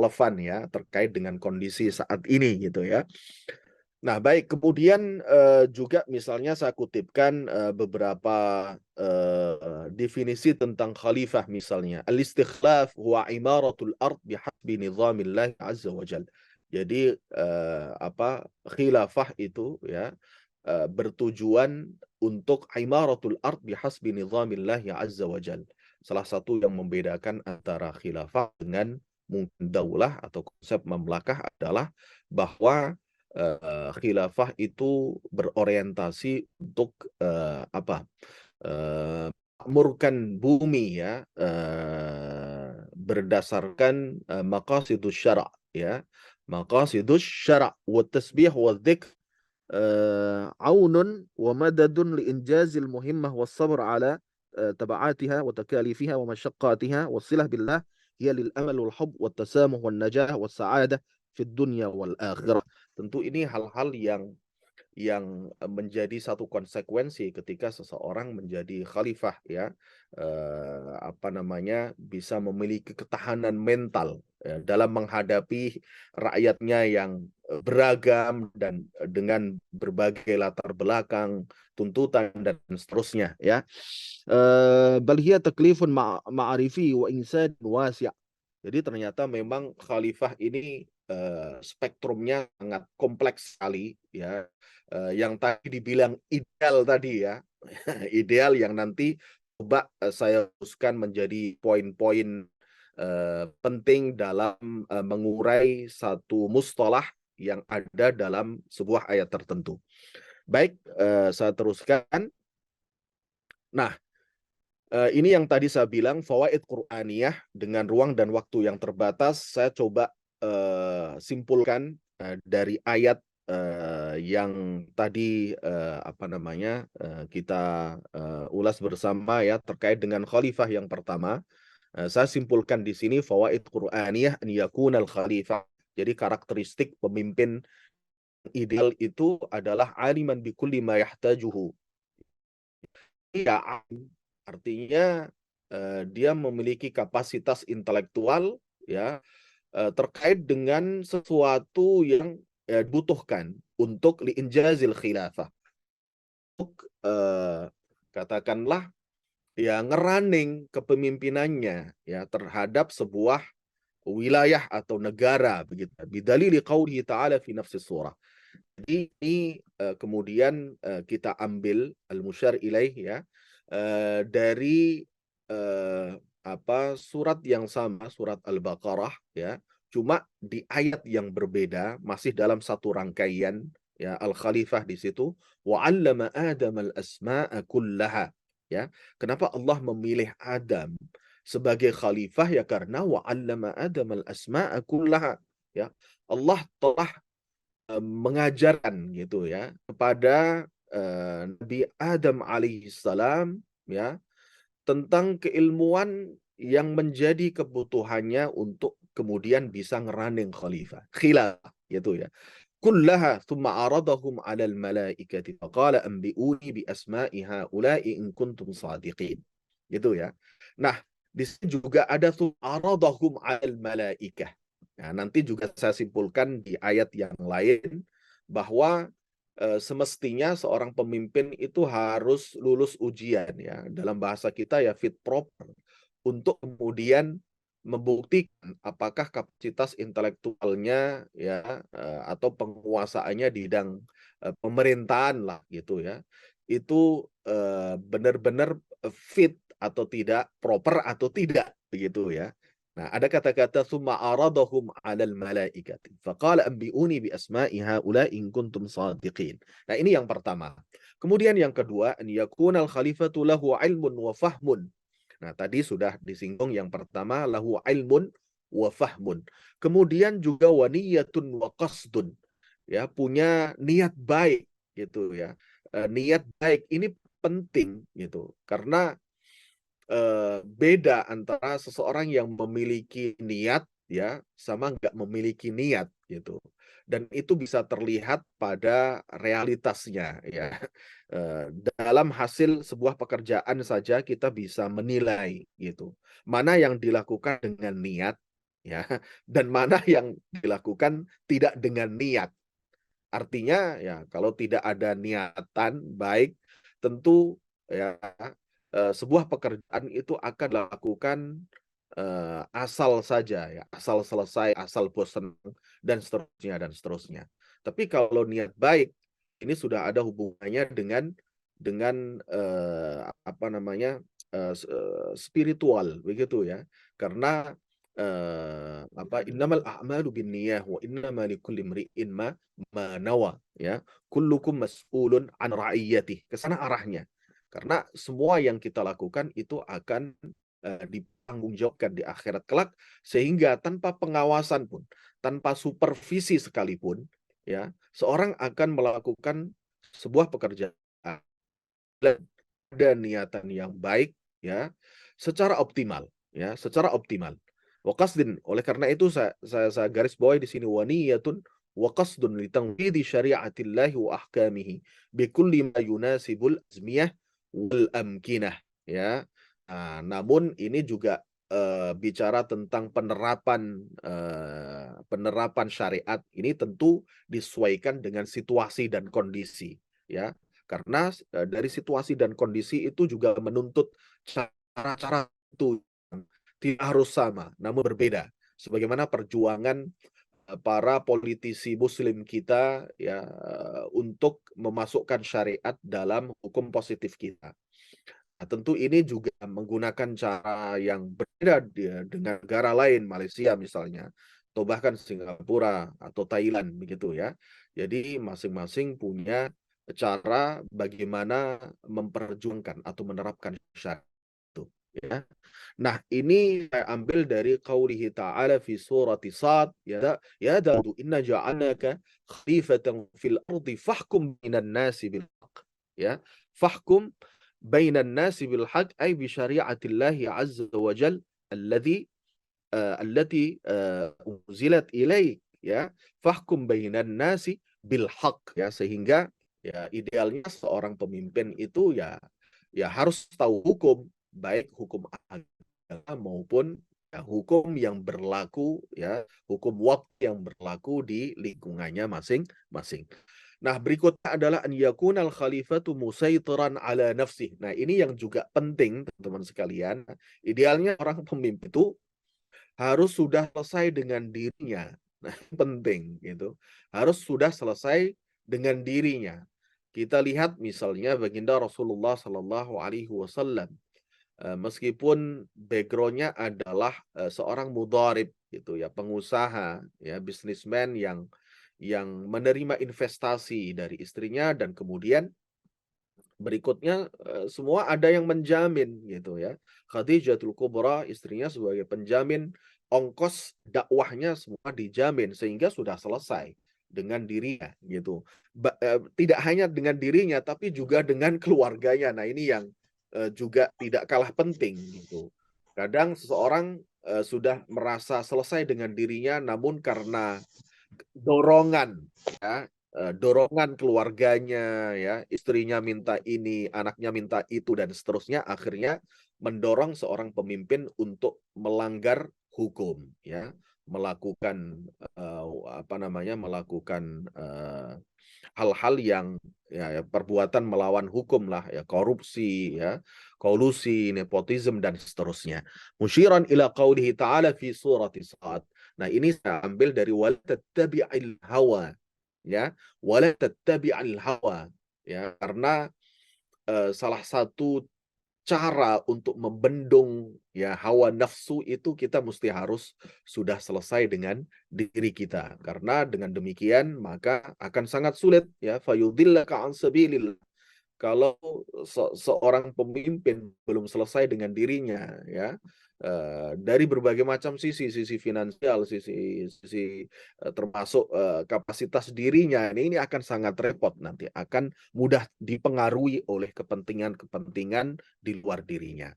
relevan ya terkait dengan kondisi saat ini gitu ya. Nah, baik, kemudian juga misalnya saya kutipkan beberapa definisi tentang khalifah misalnya. Al-istikhlaf huwa imaratul ard bihasbi nizamillah azza wa jal. Jadi khilafah itu ya bertujuan untuk imaratul ard bihasbi nizamillah azza wa jal. Salah satu yang membedakan antara khilafah dengan mungkin daulah atau konsep mamlakah adalah bahwa khilafah itu berorientasi untuk makmurkan bumi ya berdasarkan maqasidus syara' ya maqasidus syara' wa tasbih wa dzikr aunun wa madadun li injazil muhimmah was sabr ala tabaatiha wa takalifiha wa masyaqqatiha wasilah billah hiya lil amal wal hub wat tasamuh wan najah was sa'adah fid dunya wal akhirah. Tentu ini hal-hal yang menjadi satu konsekuensi ketika seseorang menjadi khalifah ya bisa memiliki ketahanan mental ya, dalam menghadapi rakyatnya yang beragam dan dengan berbagai latar belakang, tuntutan dan seterusnya ya. Bal hiya taklifun ma'arifi wa insan wasi'. Jadi ternyata memang khalifah ini spektrumnya sangat kompleks sekali ya. Yang tadi dibilang ideal tadi ya, ideal yang nanti coba saya uruskan menjadi poin-poin penting dalam mengurai satu mustalah yang ada dalam sebuah ayat tertentu. Baik, saya teruskan. Nah, ini yang tadi saya bilang fawaid Qur'aniyah dengan ruang dan waktu yang terbatas. Saya coba simpulkan dari ayat yang tadi kita ulas bersama ya terkait dengan khalifah yang pertama. Saya simpulkan di sini fawaid Qur'aniyah an yakunal khalifah. Jadi karakteristik pemimpin ideal itu adalah aliman bikulli ma yahtajuhu. Ya, artinya dia memiliki kapasitas intelektual ya terkait dengan sesuatu yang dibutuhkan untuk liinjazil khilafah. Untuk katakanlah ya ngerunning kepemimpinannya ya terhadap sebuah wilayah atau negara begitu. Bidalili qaulihi ta'ala fi nafsi surah. Jadi ini kemudian kita ambil al-musyar ilaih ya dari surat yang sama, surat Al-Baqarah ya. Cuma di ayat yang berbeda, masih dalam satu rangkaian ya Al-Khalifah di situ wa 'allama Adam al-asma'a kullaha ya. Kenapa Allah memilih Adam sebagai khalifah ya karena wa 'allama Adam al-asma'a kullaha ya. Allah telah mengajarkan gitu ya kepada Nabi Adam alaihissalam ya tentang keilmuan yang menjadi kebutuhannya untuk kemudian bisa ngerunning khalifah khilafah gitu ya kullaha thumma aradahum 'alal malaikati faqala anbi'uni bi asma'i haula'i in kuntum shadiqin gitu ya. Nah, di sini juga ada thumma aradahum 'alal malaikah. Nah, nanti juga saya simpulkan di ayat yang lain bahwa semestinya seorang pemimpin itu harus lulus ujian ya. Dalam bahasa kita ya fit proper untuk kemudian membuktikan apakah kapasitas intelektualnya ya atau penguasaannya di bidang pemerintahan lah gitu ya. Itu benar-benar fit atau tidak, proper atau tidak begitu ya. Nah, ada kata-kata summa aradahum 'alal malaikati faqala anbi'uni bi asma'i haula'i in kuntum shadiqin. Nah, ini yang pertama. Kemudian yang kedua, an yakunal khalifatu lahu 'ilmun wa fahmun. Nah, tadi sudah disinggung yang pertama lahu 'ilmun wa fahmun. Kemudian juga waniyatun wa qasdun. Ya, punya niat baik gitu ya. Niat baik ini penting gitu. Karena beda antara seseorang yang memiliki niat ya sama nggak memiliki niat gitu dan itu bisa terlihat pada realitasnya ya. Dalam hasil sebuah pekerjaan saja kita bisa menilai gitu mana yang dilakukan dengan niat ya, dan mana yang dilakukan tidak dengan niat. Artinya ya kalau tidak ada niatan baik, tentu ya sebuah pekerjaan itu akan dilakukan asal saja ya, asal selesai, asal bosan dan seterusnya dan seterusnya. Tapi kalau niat baik, ini sudah ada hubungannya dengan apa namanya spiritual begitu ya. Karena apa innamal a'malu binniyah wa innama likulli imri'in ma nawa ya. Kullukum mas'ulun an ra'iyatih. Ke sana arahnya. Karena semua yang kita lakukan itu akan dipertanggungjawabkan di akhirat kelak, sehingga tanpa pengawasan pun, tanpa supervisi sekalipun, ya seorang akan melakukan sebuah pekerjaan dan ada niatan yang baik, ya secara optimal, ya secara optimal. Waqasdin, oleh karena itu saya garis bawahi di sini waniyatun wa qasdun li tanfidhi syari'atillahi wa ahkamihi bi kulli ma yunasibul azmiyah wal amkinah, ya. Nah, namun ini juga bicara tentang penerapan syariat ini tentu disesuaikan dengan situasi dan kondisi, ya. Karena dari situasi dan kondisi itu juga menuntut cara-cara itu tidak harus sama, namun berbeda. Sebagaimana perjuangan para politisi muslim kita ya untuk memasukkan syariat dalam hukum positif kita. Nah, tentu ini juga menggunakan cara yang berbeda dengan negara lain, Malaysia misalnya, atau bahkan Singapura atau Thailand begitu ya. Jadi masing-masing punya cara bagaimana memperjuangkan atau menerapkan syariat itu ya. Nah, ini saya ambil dari qaulihi ta'ala fi surati Sad, ya Dawud inna ja'alnaka khalifatan fil ardi fahkum bainan nasi bil haqq. Ya, fahkum bainan nasi bil haqq ay bi syari'atillahi azza wa jal alladhi allati unzilat ilaik, ya. Fahkum bainan nasi bil haqq, ya, sehingga ya idealnya seorang pemimpin itu ya harus tahu hukum, baik hukum agama maupun ya, hukum yang berlaku ya, hukum waktu yang berlaku di lingkungannya masing-masing. Nah, berikutnya adalah an yakunal khalifatu musaitiran ala nafsih. Nah, ini yang juga penting, teman-teman sekalian. Idealnya orang pemimpin itu harus sudah selesai dengan dirinya. Nah, penting gitu. Harus sudah selesai dengan dirinya. Kita lihat misalnya baginda Rasulullah Sallallahu Alaihi Wasallam, meskipun backgroundnya adalah seorang mudharib gitu ya, pengusaha ya, bisnismen yang menerima investasi dari istrinya dan kemudian berikutnya semua ada yang menjamin gitu ya. Khadijatul Kubra istrinya sebagai penjamin ongkos dakwahnya semua dijamin sehingga sudah selesai dengan dirinya gitu. Tidak hanya dengan dirinya tapi juga dengan keluarganya. Nah, ini yang juga tidak kalah penting gitu. Kadang seseorang sudah merasa selesai dengan dirinya namun karena dorongan ya, dorongan keluarganya ya, istrinya minta ini, anaknya minta itu dan seterusnya, akhirnya mendorong seorang pemimpin untuk melanggar hukum ya, melakukan apa namanya, melakukan hal-hal yang ya perbuatan melawan hukum lah ya, korupsi ya, kolusi, nepotisme dan seterusnya. Musyiran ila qaulihi ta'ala fi surati Sad. Nah, ini saya ambil dari wala tattabi'il hawa ya, wala tattabi'il hawa ya, karena salah satu cara untuk membendung ya hawa nafsu itu kita mesti harus sudah selesai dengan diri kita. Karena dengan demikian maka akan sangat sulit ya fayudillaka an sabilillah. Kalau seorang pemimpin belum selesai dengan dirinya ya, dari berbagai macam sisi finansial, termasuk kapasitas dirinya, ini akan sangat repot nanti, akan mudah dipengaruhi oleh kepentingan-kepentingan di luar dirinya.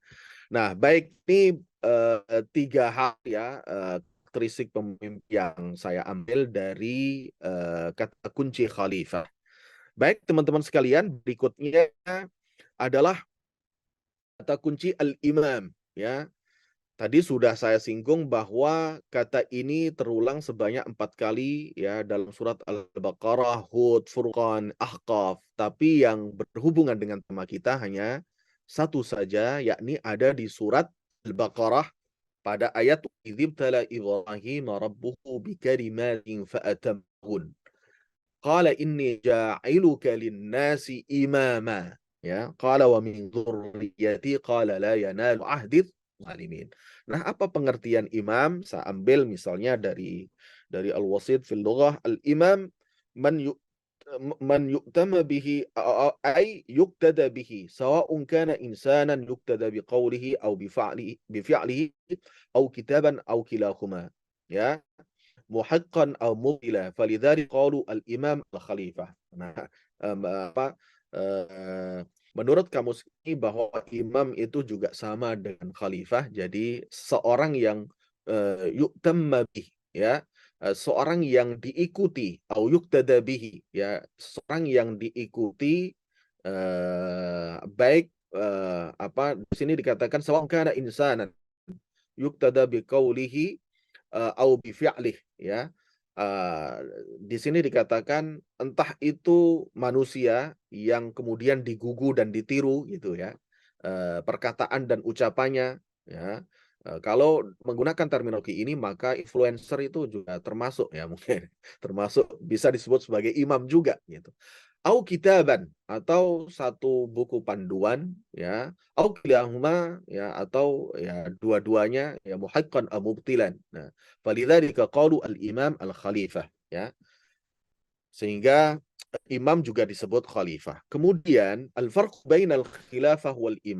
Nah, baik, ini 3 hal ya, karakteristik pemimpin yang saya ambil dari kata kunci khalifah. Baik, teman-teman sekalian, berikutnya adalah kata kunci al-imam ya. Tadi sudah saya singgung bahwa kata ini terulang sebanyak 4 kali ya dalam surat Al-Baqarah, Hud, Furqan, Ahqaf. Tapi yang berhubungan dengan tema kita hanya satu saja, yakni ada di surat Al-Baqarah pada ayat idzibtala Ibrahim rabbuhu bikalimatin fa'atammahun. Qala inni ja'iluka lin-nasi imama. Ya, qala wa min dzurriyyati qala la yanalu ahdi zalimin. Nah, apa pengertian imam? Saya ambil misalnya dari Al-Wasit fil Lughah, al-imam man yu man yu'tama bihi ay yuqtada bihi sawa'un kana insanan yuqtada biqawlihi aw bi fi'lihi aw kitaban aw kilahuma. Ya, muhiqqan aw mubtila falidhalik qalu al-imam al-khalifah. Nah, apa menurut kamus ini bahwa imam itu juga sama dengan khalifah, jadi seorang yang yu'tamma bih, ya, seorang yang diikuti au yuqtada bihi, ya, seorang yang diikuti baik apa di sini dikatakan sawa'un kana insanan yuqtada biqaulihi au bi fi'lih, ya. Eee, di sini dikatakan entah itu manusia yang kemudian digugu dan ditiru gitu ya, perkataan dan ucapannya ya. Kalau menggunakan terminologi ini maka influencer itu juga termasuk ya mungkin, termasuk bisa disebut sebagai imam juga gitu. Au kitaban atau satu buku panduan ya, au kilahuma ya atau ya dua-duanya ya muhiqqan aw mubtilan. Nah, falidzalika qalu al-imam al-khalifah ya. Sehingga imam juga disebut khalifah. Kemudian al-farq bainal khilafah wal imam